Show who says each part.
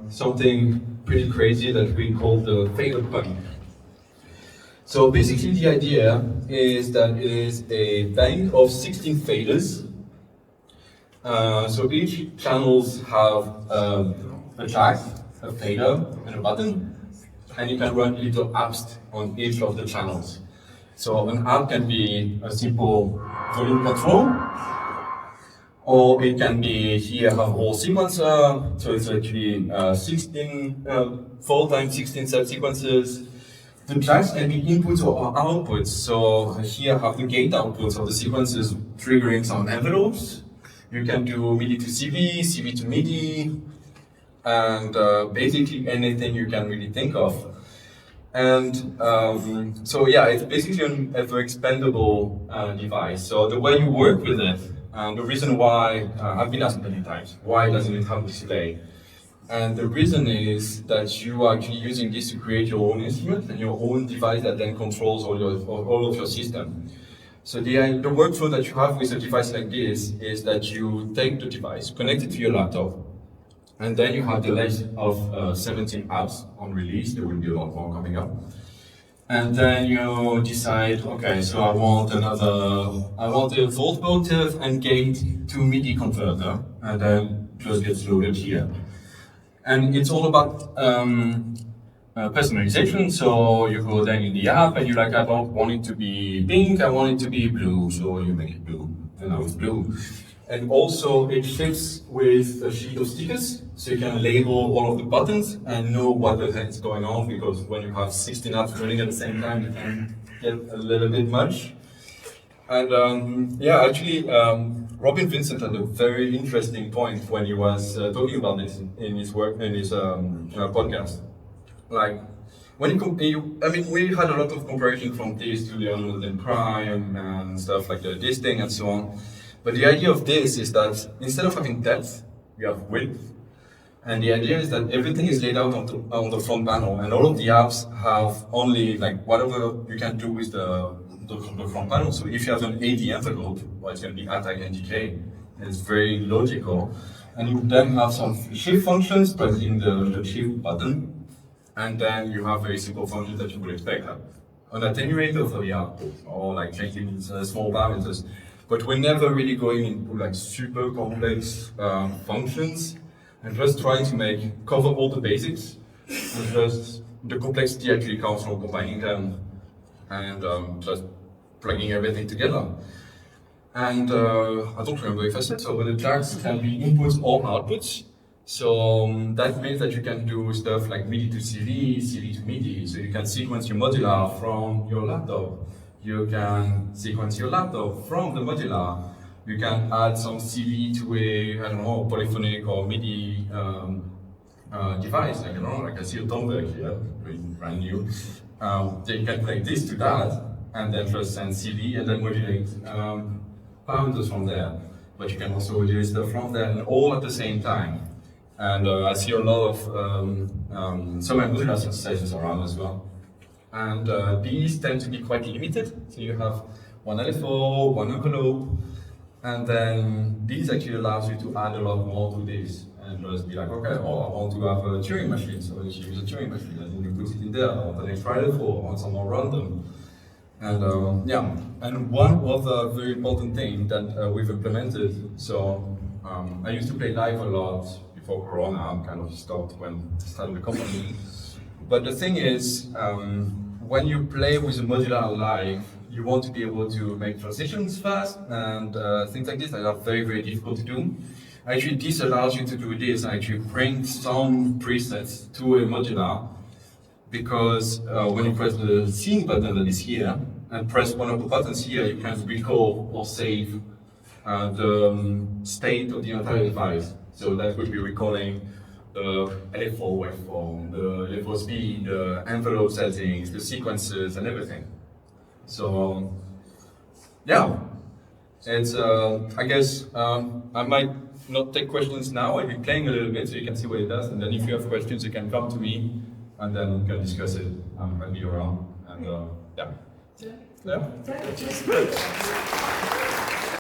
Speaker 1: Something pretty crazy that we call the Faderpunk. So basically the idea is that it is a bank of 16 faders. So each channels have a jack, a fader, and a button, and you can run little apps on each of the channels. So an app can be a simple volume control, or it can be here a whole sequencer, so it's actually 16, 4 times 16 sub-sequences. The tracks can be inputs or outputs, so here I have the gate outputs of the sequences triggering some envelopes. You can do MIDI to CV, CV to MIDI, and basically anything you can really think of. And so yeah, it's basically an ever expandable device. So the way you work with it, the reason why, I've been asked many times, why doesn't it have display? And the reason is that you are actually using this to create your own instrument and your own device that then controls all of your system. So the workflow that you have with a device like this is that you take the device, connect it to your laptop, and then you have the list of 17 apps on release. There will be a lot more coming up. And then you decide, okay, so I want a volt motive and gate to MIDI converter, and then just gets loaded here. And it's all about personalization. So you go then in the app and you're like, I don't want it to be pink, I want it to be blue. So you make it blue, and now it's blue. And also it ships with a sheet of stickers, so you can label all of the buttons and know what the heck is going on, because when you have 16 apps running at the same time, it can get a little bit much. And yeah, actually, Robin Vincent had a very interesting point when he was talking about this in his work, in his podcast. Like, when I mean, we had a lot of comparison from this to the Unreal Prime and stuff like this thing and so on. But the idea of this is that instead of having depth, we have width. And the idea is that everything is laid out on the front panel, and all of the apps have only like whatever you can do with the front panel. So if you have an AD envelope, well, it's going to be attack and decay. It's very logical. And you then have some shift functions pressing the shift button, and then you have very simple functions that you would expect. An attenuator for the output, or like changing small parameters. But we're never really going into like super complex functions, and just trying to cover all the basics. And just the complexity actually comes from combining them and just plugging everything together. And I don't remember if I said so, but the tracks can be inputs or outputs. So that means that you can do stuff like MIDI to CV, CV to MIDI. So you can sequence your modular from your laptop. You can sequence your laptop from the modular. You can add some CV to a, I don't know, polyphonic or MIDI device. Like, I don't know, like I see a Tomberg here, brand new. Then you can connect this to that, and then just send CV and then modulate parameters from there. But you can also modulate stuff from there, and all at the same time. And I see a lot of some modular synthesizers around as well. And these tend to be quite limited. So you have one LFO, one envelope, and then these actually allows you to add a lot more to this. And just be like, okay, I want to have a Turing machine, so you use a Turing machine, and then you put it in there, or the next LFO, or some more random. And yeah, and one other very important thing that we've implemented, so I used to play live a lot before Corona. I kind of stopped when I started the company. But the thing is, when you play with a modular live, you want to be able to make transitions fast and things like this that are very, very difficult to do. Actually, this allows you to do this, actually bring some presets to a modular, because when you press the scene button that is here, and press one of the buttons here, you can recall or save the state of the entire device. So that would be recalling the LFO waveform, the LFO speed, the envelope settings, the sequences, and everything. So, yeah, it's, I guess, I might not take questions now. I'll be playing a little bit so you can see what it does, and then if you have questions, you can come to me, and then we can discuss it. I'm going to be around, and yeah. Yeah.